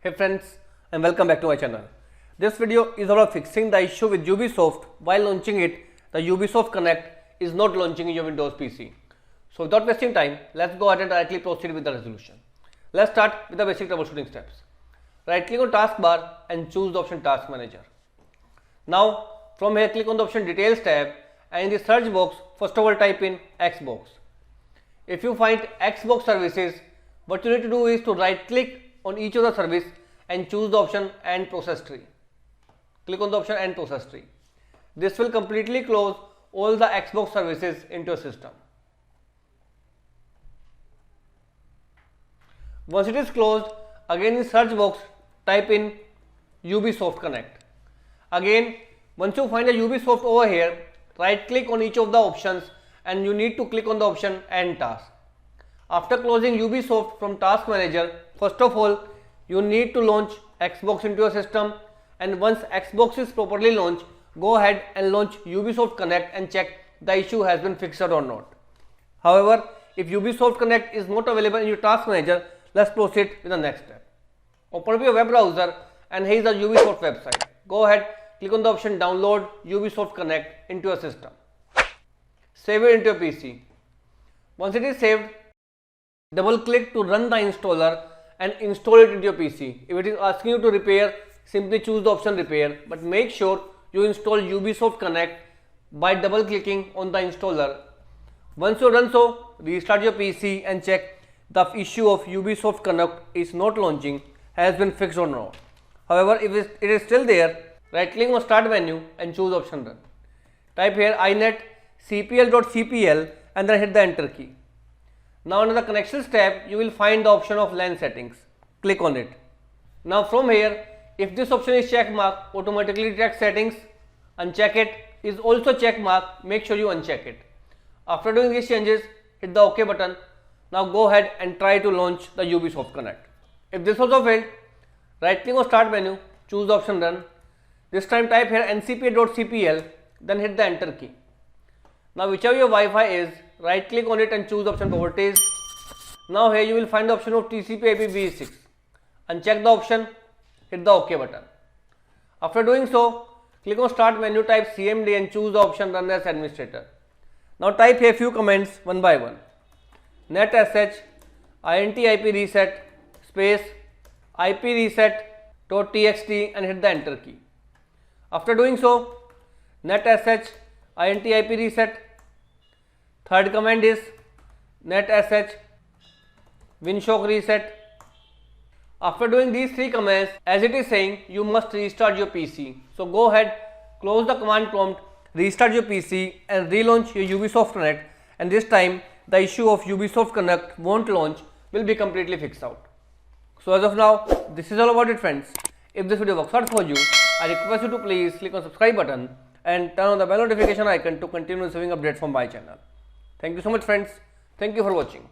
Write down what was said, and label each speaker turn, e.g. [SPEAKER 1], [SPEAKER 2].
[SPEAKER 1] Hey friends, and welcome back to my channel. This video is about fixing the issue with Ubisoft. While launching it, the Ubisoft Connect is not launching in your Windows PC. So without wasting time, let's go ahead and directly proceed with the resolution. Let's start with the basic troubleshooting steps. Right click on taskbar and choose the option Task Manager. Now from here click on the option Details tab, and in the search box first of all type in Xbox. If you find Xbox services, what you need to do is to right click on each of the service and choose the option End Process Tree. Click on the option End Process Tree. This will completely close all the Xbox services into your system. Once it is closed, again in search box type in Ubisoft Connect. Again, once you find a Ubisoft over here, right click on each of the options and you need to click on the option End Task. After closing Ubisoft from Task Manager, first of all you need to launch Xbox into your system, and once Xbox is properly launched, go ahead and launch Ubisoft Connect and check the issue has been fixed or not. However, if Ubisoft Connect is not available in your Task Manager, let's proceed with the next step. Open up your web browser and here is the Ubisoft website. Go ahead, click on the option Download Ubisoft Connect into your system. Save it into your PC. Once it is saved, double click to run the installer and install it into your PC. If it is asking you to repair, simply choose the option Repair, but make sure you install Ubisoft Connect by double clicking on the installer. Once you done so, restart your PC and check the issue of Ubisoft Connect is not launching has been fixed or not. However, if it is still there, right click on Start menu and choose option Run. Type here inet cpl.cpl and then hit the enter key. Now under the Connections tab, you will find the option of LAN settings. Click on it. Now from here, if this option is check mark, automatically detect settings. Uncheck it. Is also check mark, make sure you uncheck it. After doing these changes, hit the OK button. Now go ahead and try to launch the Ubisoft Connect. If this also failed, right click on Start menu, choose the option Run. This time type here ncpa.cpl, then hit the enter key. Now whichever your Wi-Fi is, right click on it and choose the option Properties. Now here you will find the option of TCP IPv6. Uncheck the option, hit the OK button. After doing so, click on Start menu, type CMD and choose the option Run as Administrator. Now type here few commands one by one. netsh int ip reset space ip reset.txt and hit the enter key. After doing so, netsh int ip reset. Third command is netsh winshock reset. After doing these three commands, as it is saying, you must restart your PC. So go ahead, close the command prompt, restart your PC and relaunch your Ubisoft Connect, and this time the issue of Ubisoft Connect won't launch will be completely fixed out. So as of now, this is all about it friends. If this video works out for you, I request you to please click on subscribe button and turn on the bell notification icon to continue receiving updates from my channel. Thank you so much friends. Thank you for watching.